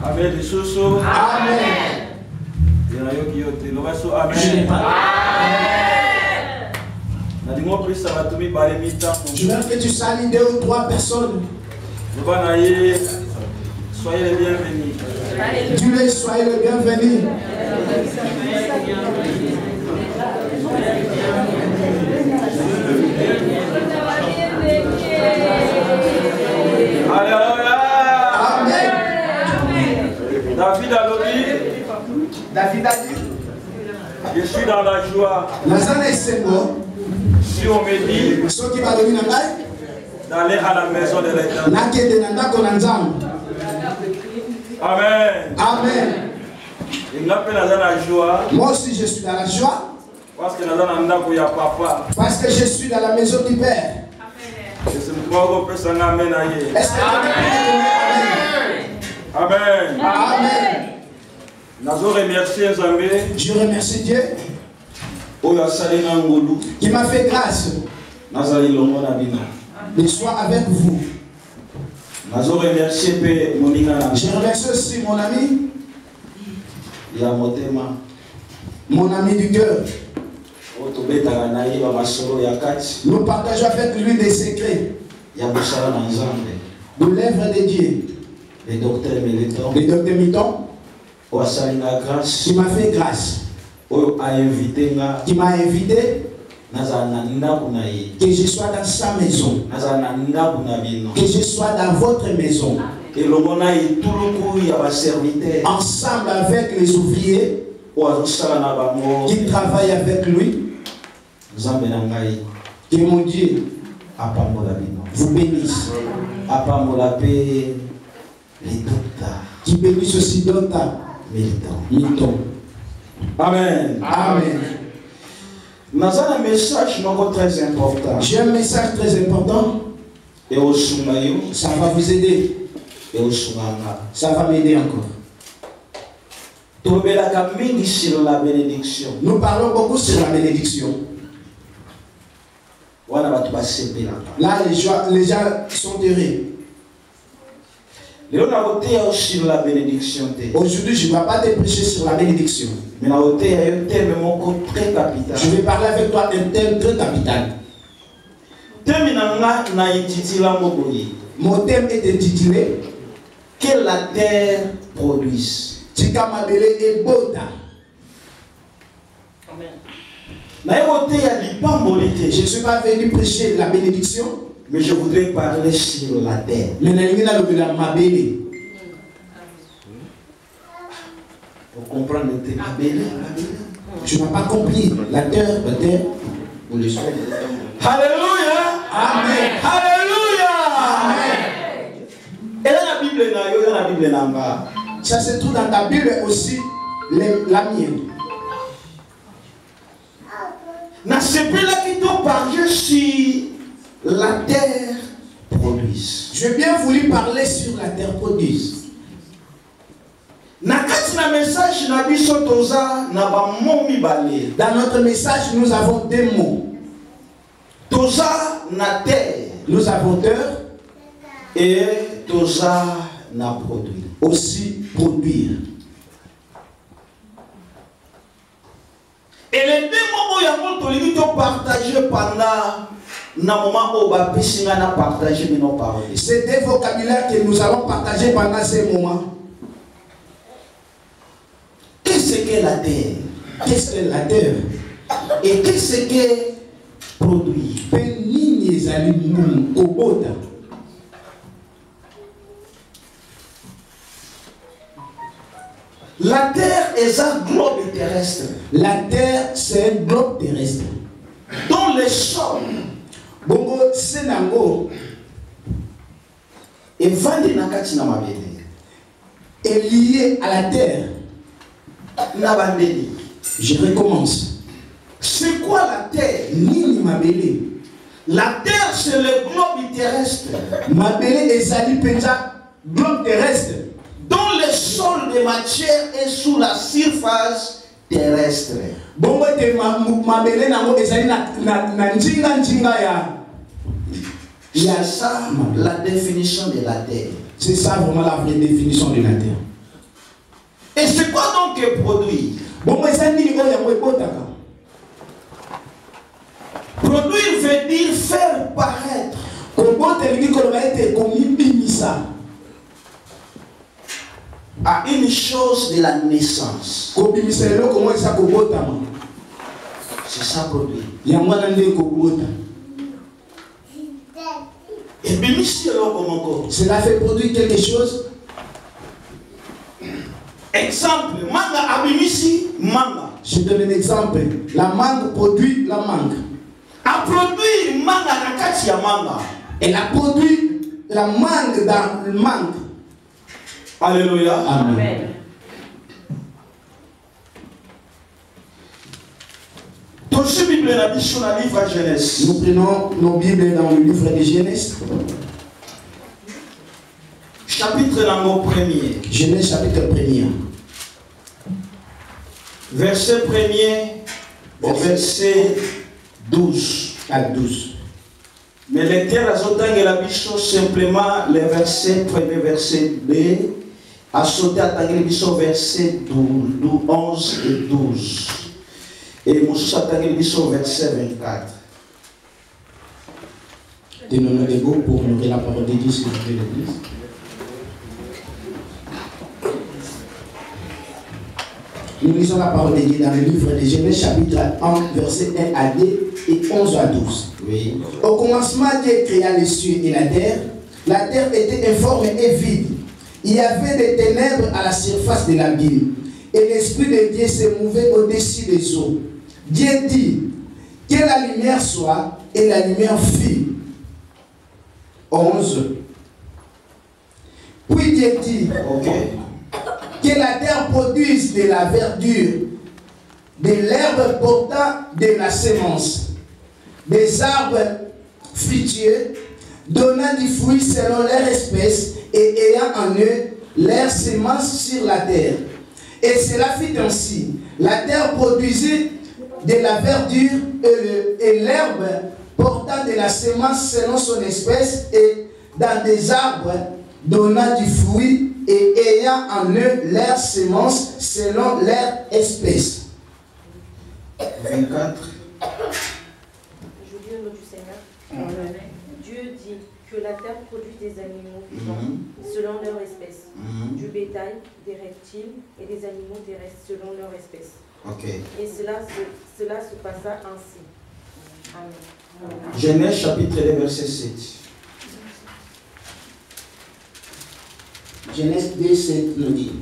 Amen. Amen. Je veux que tu salues 2 ou 3 personnes. Soyez les bienvenus. Dieu, soyez les bienvenus. Alléluia. Amen. David a dit. David a dit. Je suis dans la joie. Si on me dit d'aller à la maison de l'Éternel. Amen. Amen. Moi aussi je suis dans la joie. Parce que je suis dans la maison du Père. Est-ce que Amen. Amen. Amen. Je remercie Dieu qui m'a fait grâce de soit avec vous. Je remercie aussi mon ami, du cœur. Nous partageons avec lui des secrets de l'œuvre de Dieu. Le docteur Militon, qui m'a fait grâce, qui m'a invité que je sois dans sa maison, que je sois dans votre maison, ensemble avec les ouvriers qui travaillent avec lui. Que mon Dieu vous bénisse, qui bénisse aussi Docteur Militon. Amen. Amen. Un message très important. J'ai un message très important. Ça va vous aider. Ça va m'aider encore. Nous parlons beaucoup sur la bénédiction. Là, les gens sont heureux. Aujourd'hui, je ne vais pas te prêcher sur la bénédiction. Je vais parler avec toi d'un thème très capital. Mon thème est intitulé que la terre produise. Je ne suis pas venu prêcher la bénédiction, mais je voudrais parler sur la terre. Pour comprendre le thème. Tu n'as pas compris la terre, ou le sol. Alléluia. Amen. Alléluia. Amen. Et là, la Bible est là. Ça se trouve dans ta Bible aussi, la mienne. Dans ce pays-là qui doit parler sur la terre produise. J'ai bien voulu parler sur la terre produise. Dans notre message, nous avons 2 mots. Nous avons terre et produit. Aussi produire. Et les 2 mots que partagé pendant c'est 2 vocabulaires que nous allons partager pendant ces moments. Qu'est-ce que la terre? Qu'est-ce que la terre? Et qu'est-ce que produit? La terre est un globe terrestre. La terre, c'est un globe terrestre. Dans le sol. Bongo senango. Et vandi nakati na mabele. Est lié à la terre. Je recommence. C'est quoi la terre? Nini mabele. La terre, c'est le globe terrestre. Mabele ezali penza globe terrestre. Dont le sol de matière est sous la surface terrestre. Bongo te mabele nango ezali na njinga ya. Il y a ça la définition de la terre. C'est ça vraiment la vraie définition de la terre. Et c'est quoi donc produire? Produire veut dire faire paraître. À une chose de la naissance. C'est ça produire. Et bien, cela fait produire quelque chose. Exemple, manga abimisi manga. Je donne un exemple. La mangue produit la mangue. A produire manga nakati ya manga. Elle a produit la mangue dans le mangue. Alléluia. Amen. Nous prenons nos Bibles dans le livre de Genèse. Chapitre 1er. Genèse chapitre 1er. Verset 1er au verset 12. À 12. Mais les terres et la bicho simplement les versets 1er, verset 2. A sauté à Tangri bicho verset 11 et 12. Et Moussa Tangri bicho verset 24. Tenons-nous debout pour ouvrir la parole de Dieu sur l'église. Nous lisons la parole de Dieu dans le livre de Genèse chapitre 1, verset 1 à 2 et 11 à 12. Oui. Au commencement, Dieu créa les cieux et la terre. La terre était informe et vide. Il y avait des ténèbres à la surface de l'abîme. Et l'Esprit de Dieu se mouvait au-dessus des eaux. Dieu dit, que la lumière soit, et la lumière fit. 11. Puis Dieu dit, que la terre produise de la verdure, de l'herbe portant de la semence, des arbres fruitiers, donnant du fruit selon leur espèce et ayant en eux leur semence sur la terre. Et cela fit ainsi. La terre produisit de la verdure et l'herbe portant de la semence selon son espèce et dans des arbres donnant du fruit et ayant en eux leur semence selon leur espèce. 24. Je dis au nom du Seigneur. Dieu dit que la terre produit des animaux vivants selon leur espèce, du bétail, des reptiles et des animaux terrestres selon leur espèce. Et cela se passa ainsi. Amen. Genèse chapitre 2 verset 7. Genèse 2, 7 nous dit.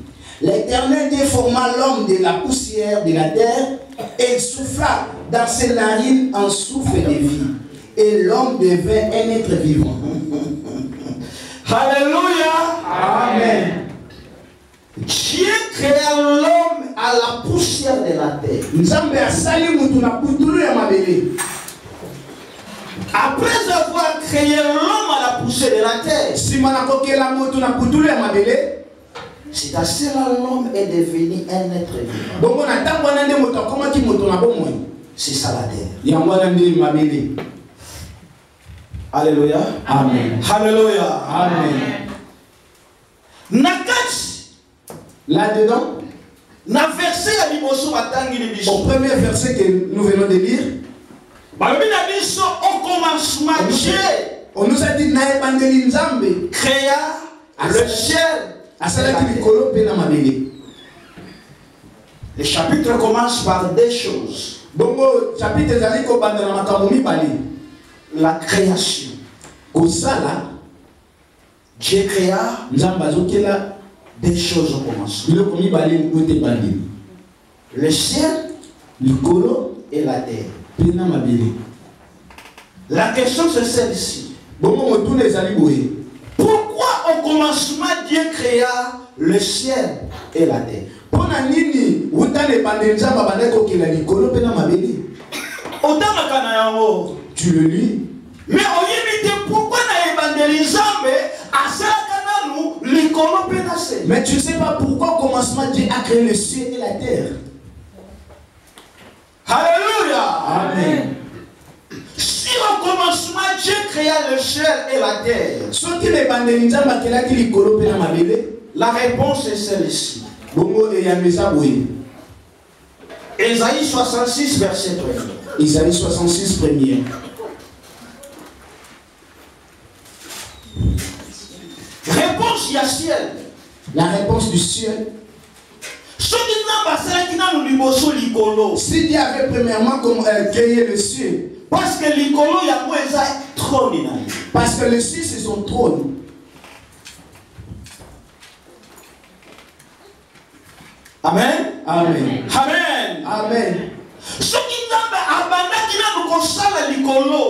L'Éternel Dieu forma l'homme de la poussière de la terre et souffla dans ses narines un souffle de vie. Et l'homme devint un être vivant. Alléluia. Amen. Dieu créa l'homme à la poussière de la terre. Après avoir créé l'homme à la poussière de la terre, c'est à cela l'homme est devenu un être vivant. C'est ça la terre. Alléluia. Amen. Alléluia. Amen. Nakati. Là-dedans, au premier verset que nous venons de lire, au commencement, Dieu on nous a dit créa le ciel. Le chapitre commence par deux choses. La création. Dieu créa des choses au commencement. Le ciel et la terre. La question c'est celle-ci. Pourquoi au commencement Dieu créa le ciel et la terre? Tu le lis. Mais pourquoi mais tu ne sais pas pourquoi au commencement Dieu a créé le ciel et la terre. Alléluia. Amen. Si au commencement Dieu créa le ciel et la terre, la réponse est celle-ci. Ésaïe 66, verset 1. Isaïe 66, premier. Réponse du ciel. La réponse du ciel. Si Dieu avait premièrement créé le ciel, parce que le ciel c'est son trône. Amen. Amen. Amen. Amen.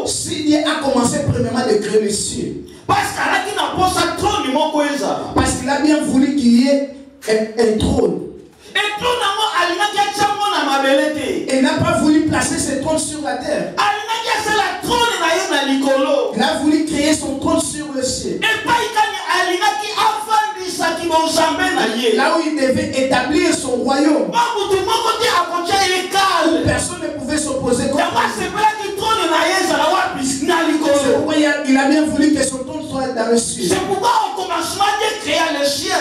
Si Dieu a commencé premièrement de créer le ciel, parce qu'il a bien voulu qu'il y ait un trône. Il n'a pas voulu placer ce trône sur la terre. Il a voulu créer son trône sur le ciel. Là où il devait établir son royaume. Personne ne pouvait s'opposer contre lui. Il a bien voulu que son trône soit dans le ciel. C'est pourquoi au commencement Dieu créa le ciel.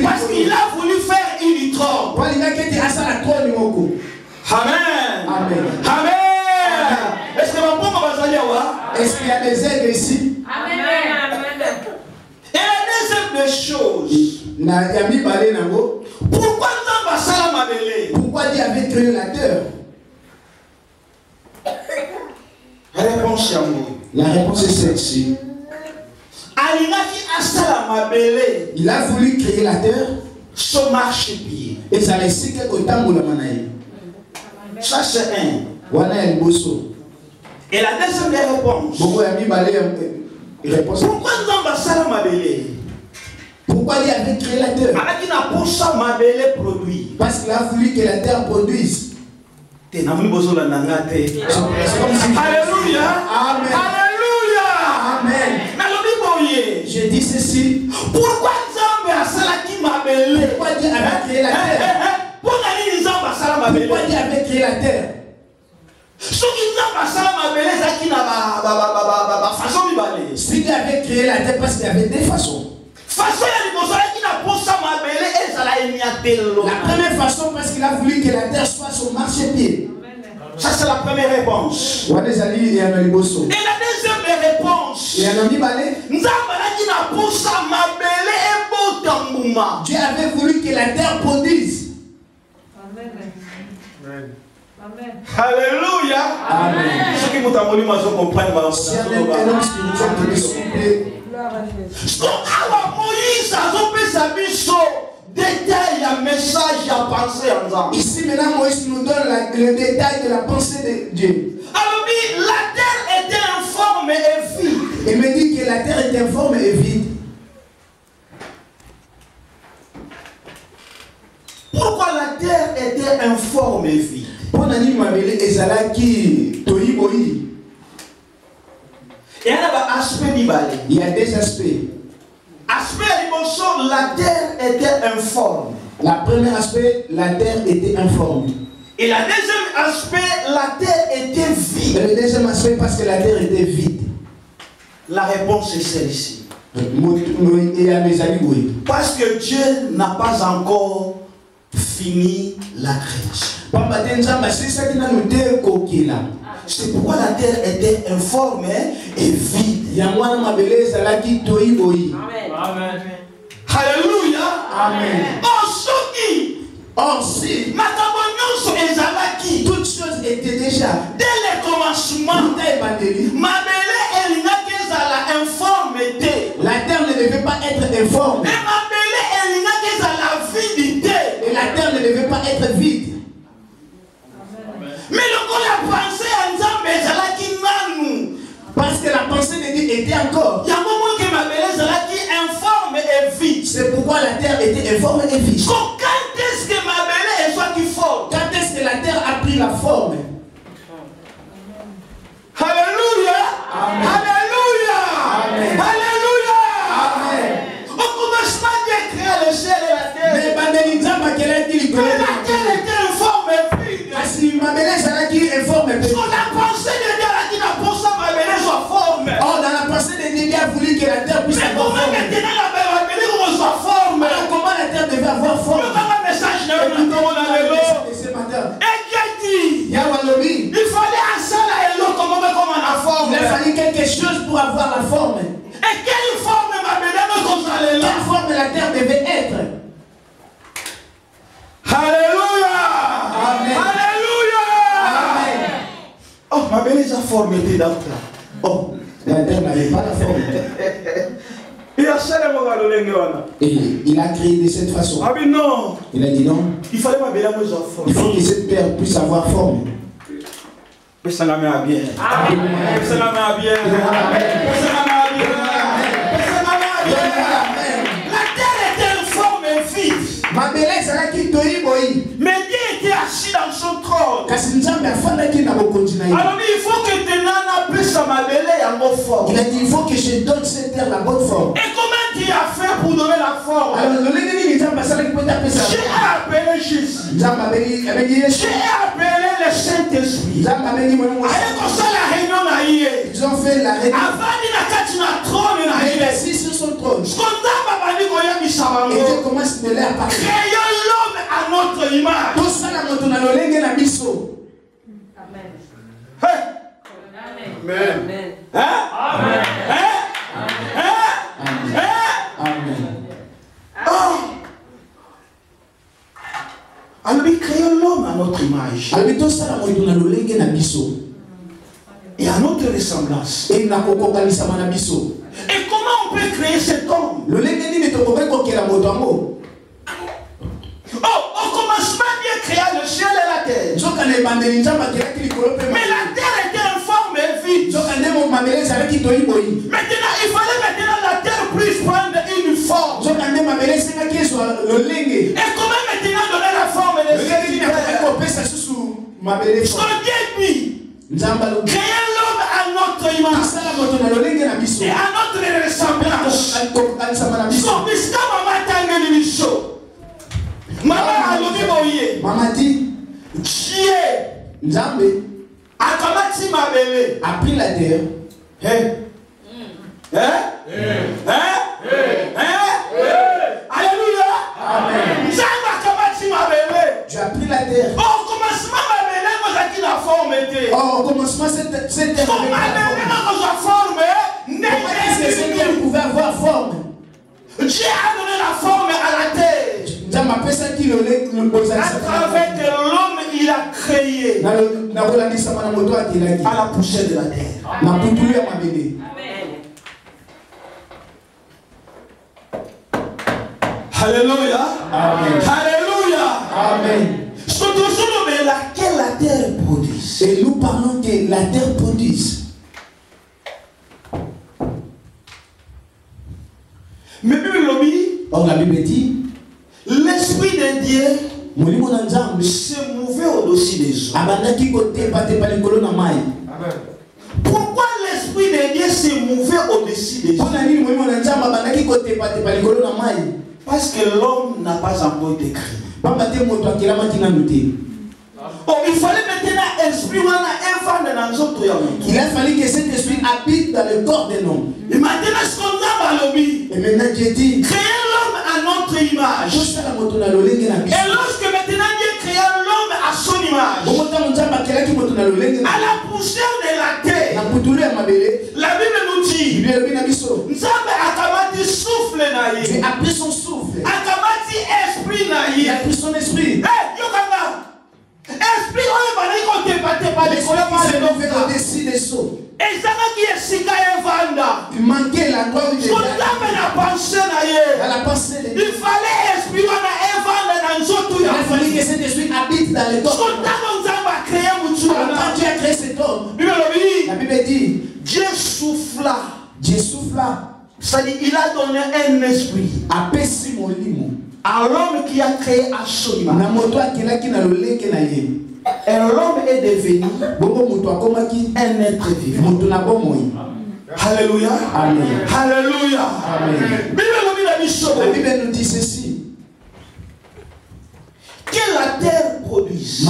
Parce qu'il a voulu faire une trône. Amen. Amen. Amen. Est-ce que est-ce qu'il y a des aigles ici? Amen. Et la deuxième des choses. Pourquoi Dieu avait créé la terre? Réponse à moi. La réponse est celle-ci. Il a voulu créer la terre. Son marchepied. Et ça laisse quelque temps. Ça c'est un. Et la deuxième des réponses. Pourquoi il avait créé la terre? Parce qu'il a voulu que la terre produise. Alléluia. Amen. Alléluia. Amen. Je dis ceci. Pourquoi Dieu avait créé la terre? Pourquoi Dieu avait créé la terre? Si Dieu avait créé la terre, parce qu'il y avait deux façons. La première façon, parce qu'il a voulu que la terre soit son marchepied. Ça c'est la première réponse. Et la deuxième réponse. Dieu avait voulu que la terre produise. Amen. Amen. Alléluia. Amen. Ceux qui m'ont entendu, moi je comprends. Si un homme spirituel qui me souple. Ici maintenant Moïse nous donne le détail de la pensée de Dieu. Alors la terre était informe et vide. Il me dit que la terre est informe et vide. Pourquoi la terre était informe et vide? Il y a des aspects. Aspect la terre était informe. La première aspect, la terre était informe. Et la deuxième aspect, la terre était vide. Et le deuxième aspect, parce que la terre était vide. La réponse est celle-ci. Parce que Dieu n'a pas encore fini la création. C'est pourquoi la terre était informe et vide. Amen. Alléluia. Amen. Or si toutes choses étaient déjà dès le commencement, la terre ne devait pas être informe. Et la terre ne devait pas être vide. Mais la pensée parce que la pensée de Dieu était encore. C'est pourquoi la terre était informe et vide. Quand est-ce que ma belle soit forme? Quand est-ce que la terre a pris la forme? Alléluia. Amen. Alléluia. Amen. Alléluia. Amen. Au commencement, Dieu créa le ciel et la terre. Mais la terre était informe et vide. Parce que ma belle informe et vide. La pensée de Dieu a dit la pensée ma belle soit forme. Oh, dans la pensée de Dieu, Dieu a voulu que la terre puisse avoir forme. Comment la terre devait forme la terre devait être. Alléluia. Amen. Alléluia. Amen. Oh, ma belle, sa forme était dans là. Oh. La terre n'avait pas la forme. Et il a créé de cette façon. Ah mais non. Il a dit non. Il fallait ma belle avoir forme. Il faut que cette terre puisse avoir forme. Mais ça la met à bien. Amen. Ça la met à bien. Ça la met à bien. Ça la met à bien. La terre était une forme vide. Ma belle, c'est là qui te dit, mais Dieu était assis dans son trône. Alors il faut que tu n'en puisses ma belle en bonne forme. Il a dit il faut que je donne cette terre la bonne forme. Et comment Dieu a fait pour donner la forme? Alors le j'ai appelé Jésus. J'ai appelé le Saint-Esprit. Ils ont fait la réunion. Il est assis sur son trône. Et Dieu commence de l'air à parler. Créons l'homme à notre image. Tout ça, la moto na lolenge na biso. Amen. Hey. Amen. Amen. Hein? Amen. Hein? Hein? Amen. Oh. Alors, créons l'homme à notre image. Alors, tout ça, la moto na lolenge na biso. Et à notre ressemblance. Et na kokokali sama na biso. Et comment on peut créer cet homme? Lolenge ni to kobe ko kela moto ngo. Oh, au commencement, Dieu créa le ciel et la terre. Mais la terre était en forme vide. Maintenant, il fallait maintenant la terre puisse prendre une forme. Et comment maintenant donner la forme de ce qui est? Dieu dit, créez l'homme à notre image et à notre ressemblance. Maman dit, Dieu a pris la terre. Alléluia. Amen. Dieu a pris la terre. Au commencement, la forme était. Au commencement, cette terre pouvait avoir forme. Dieu a donné la forme à la terre. À travers que l'homme il a créé à la poussière de la terre. Amen. Alléluia. Amen. Alléluia. Amen. Laquelle la terre produit. Et nous parlons que la terre produit. Mais or la Bible dit, l'esprit de Dieu se mouvait au-dessus des eaux. Pourquoi l'esprit de Dieu se mouvait au-dessus des eaux? Parce que l'homme n'a pas encore été créé. Oh, il fallait maintenant esprit il a fallu que cet esprit habite dans le corps de l'homme. Et maintenant ce qu'on a et maintenant Dieu dit, créez l'homme à notre image. Et lorsque maintenant Dieu créa l'homme à son image, à la poussière de la terre, la Bible nous dit, Nzambe akamati souffle na ye. Dieu a pris son souffle. Akamati esprit na ye. Il a pris son esprit. Yokanga. Esprit oyo bana ikote pate pale kola male no fait au-dessus des eaux. Et ça qui est sika evanda. Il manquait l'endroit où il était. Dans la pensée na ye. Dans la pensée de Dieu. Il fallait esprit wana evanda na nzoto ya. Il a fallu que cet esprit habite dans le corps. Quand Nzambe a créé mutu wana. Quand Dieu a créé cet homme. La Bible dit, Dieu souffla. Dieu souffla. C'est-à-dire il a donné un esprit. Apesi molimo. À l'homme qui a créé à son image. Et l'homme est devenu un être vivant. Alléluia. Amen. Alléluia. Amen. La Bible nous dit ceci. Que la terre produise.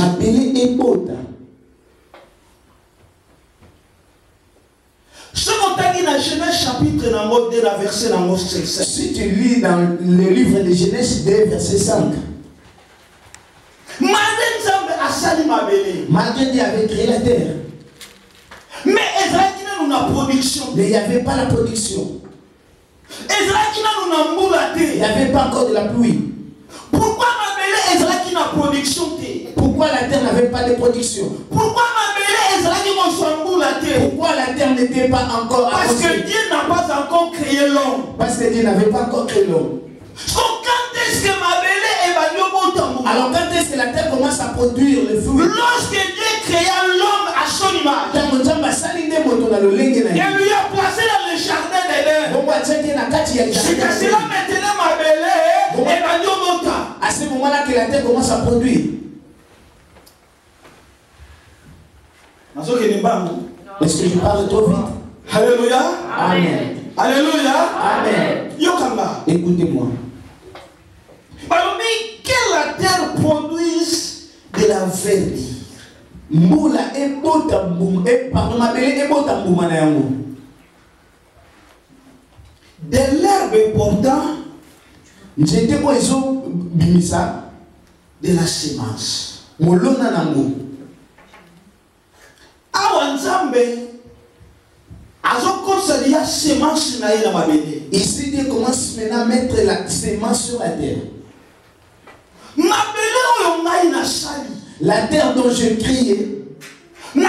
Ce qu'on t'a dit dans Genèse chapitre 2, verset 5. Si tu lis dans le livre de Genèse 2, verset 5. Malgré Dieu avait créé la terre. Mais il n'y avait pas la production. Il n'y avait pas encore de la pluie. Pourquoi la terre n'avait pas de production? Pourquoi la terre n'était pas encore parce avancée? que Dieu n'a pas encore créé l'homme. Parce que Dieu n'avait pas encore créé l'homme. Alors quand est-ce que la terre commence à produire le fruit? Lorsque Dieu créa l'homme à son image, et lui a placé dans le jardin d'Éden. C'est à cela maintenant à ce moment-là que la terre commence à produire. Est-ce que je parle trop vite? Alléluia. Amen. Alléluia. Amen. Écoutez-moi. Que la terre produise de la verdure. De l'herbe portant de la semence. Ici, Dieu commence maintenant à mettre la semence sur la terre. La terre dont je criais, je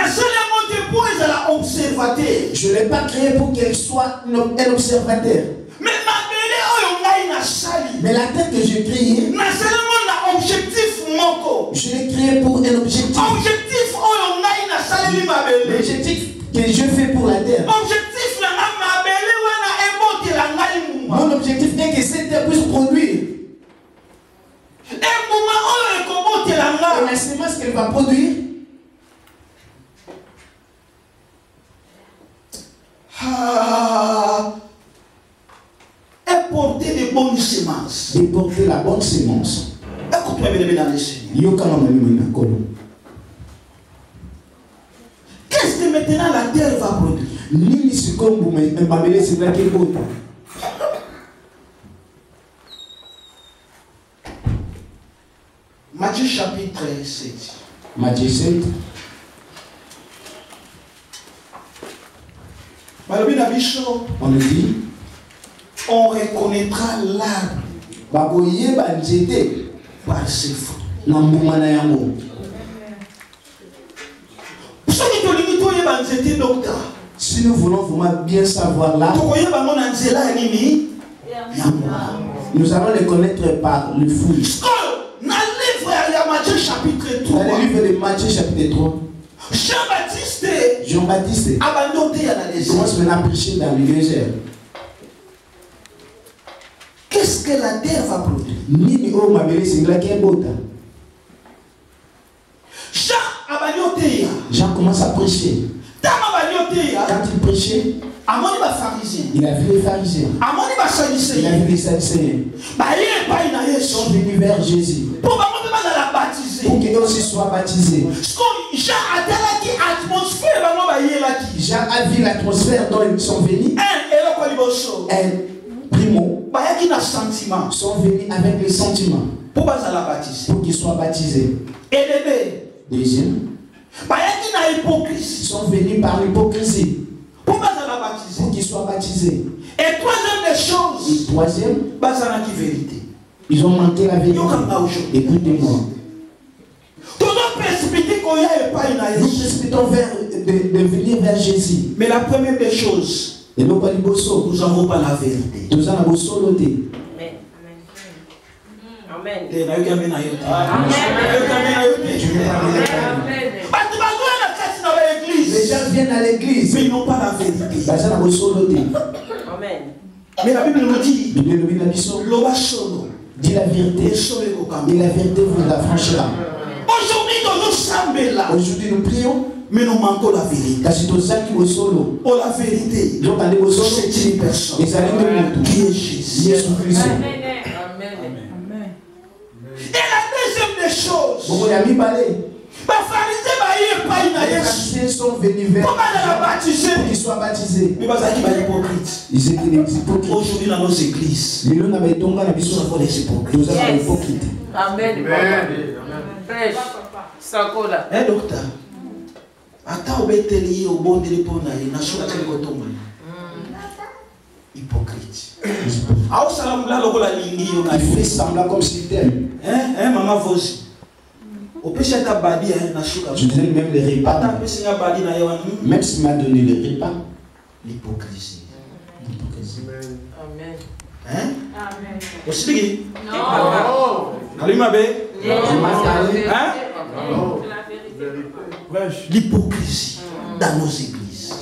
ne l'ai pas créée pour qu'elle soit un observateur. Mais la terre que je criais, je l'ai créée pour un objectif. L'objectif que je fais pour la terre. Mon objectif est que cette terre puisse produire. Et la semence qu'elle va produire, et porter les bonnes semences. Et porter la bonne semence. Écoute-moi bien dans le Seigneur. Qu'est-ce que maintenant la terre va produire? Matthieu chapitre 7. Matthieu 7. On nous dit, on reconnaîtra l'arbre par ses fruits. Si nous voulons vraiment bien savoir l'arbre, nous allons les connaître par le fruit. Dans le livre de Matthieu chapitre 3, Jean-Baptiste commence maintenant à prêcher dans le désert. Qu'est-ce que la terre va produire? Jean commence à prêcher. Quand il prêchait, il a vu les pharisiens. Il a vu les sadducéens. Ils sont venus vers Jésus pour qu'ils aussi soient baptisés. Jean a vu l'atmosphère dont ils sont venus. Primo, sont venus avec les sentiments pour qu'ils soient baptisés. Deuxième, ils sont venus par l'hypocrisie pour qu'ils soient baptisés. Et troisième des choses, ils ont manqué la vérité. Écoutez-moi. Nous précipitons de venir vers Jésus. Mais la première des choses, nous n'avons pas la vérité. Amen. Les gens viennent à l'église, mais ils n'ont pas la vérité. Amen. Mais la Bible nous dit, dit la vérité, et la vérité vous affranchira. Aujourd'hui nous prions, mais nous manquons la vérité. Oh, la vérité, c'est une personne qui est Jésus. Et la deuxième des choses, les pharisiens sont venus vers pour qu'ils soient baptisés. Mais ils étaient des hypocrites. Aujourd'hui dans nos églises, nous avons des hypocrites. Amen. Eh docteur, attends au bételier au bon de l'épona, il n'a pas de coton. Hypocrite. Il fait semblant comme s'il t'aime. Maman Vosi. Je donne même les repas. Même s'il m'a donné les repas. L'hypocrisie. Amen. Hein? Amen. Aussi? Non. Hein? L'hypocrisie dans nos églises.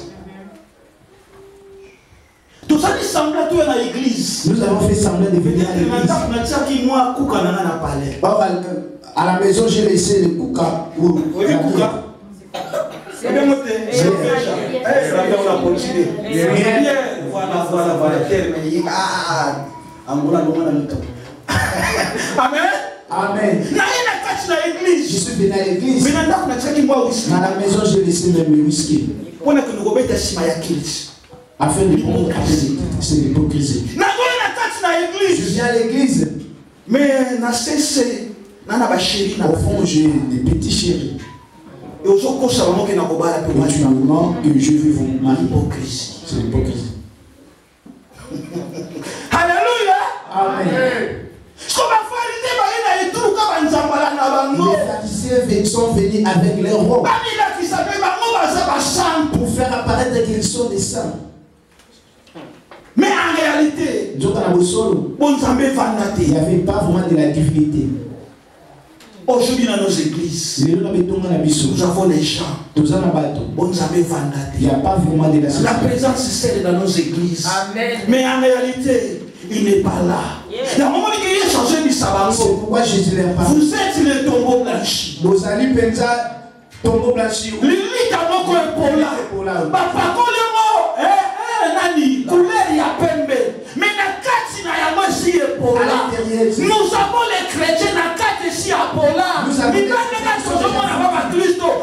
Tout ça, il semble à toi dans l'église. Nous avons fait semblant de venir à l'église. À la maison, j'ai laissé le kouka pour la kouka. C'est bien noté. Amen. Amen. Je suis venu à l'église. Dans la maison, j'ai laissé même le whisky. Afin de prendre c'est l'hypocrisie. Je viens à l'église. Mais au fond, j'ai des petits chéris. Et naturellement que je vais vous marier. C'est l'hypocrisie. Alléluia. Amen. Les pharisiens sont venus avec leurs robes pour faire apparaître qu'ils sont des saints. Mais en réalité, il n'y avait pas vraiment de la divinité. Aujourd'hui dans nos églises, nous avons les gens. Il n'y a pas vraiment de la présence c'est dans nos églises. Amen. Mais en réalité, il n'est pas là. Il y a un moment qui a changé du sabbat. C'est pourquoi Jésus leur parle. Vous êtes les tombeaux blanchis. Vous allez penser tombeau blanchi. L'élite a beaucoup épaulé. Papa, nani couleur ya pembe. Mais na kati na ya mosi épaulé. Nous avons les chrétiens na kati si épaulé. Nous avons les chrétiens.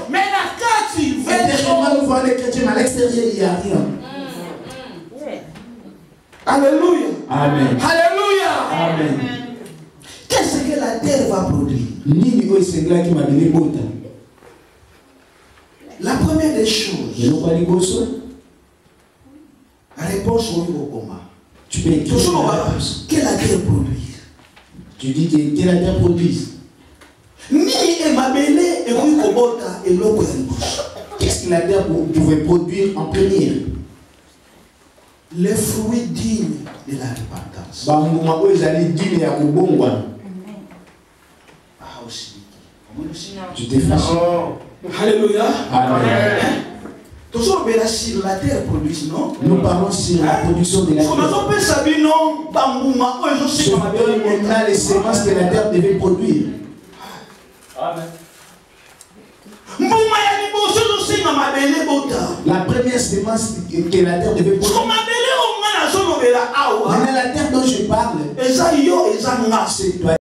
Mais na kati. Intérieurement, nous voyons les chrétiens, mais à l'extérieur, il n'y a rien. Alléluia. Amen. Alléluia. Amen. Qu'est-ce que la terre va produire? La première des choses. La réponse au coma. Tu peux écrire que la terre produit. Tu dis que la terre produise. Qu'est-ce que la terre pouvait produire en première? Les fruits dignes de la repentance. Ah aussi. Tu t'es fâché. Alléluia. Amen. Toujours sur la terre produit, non? Nous parlons sur la production de la terre. Je donne maintenant les semences que la terre devait produire. Amen. La première semence que la terre devait produire. Maintenant, la terre dont je parle, c'est toi.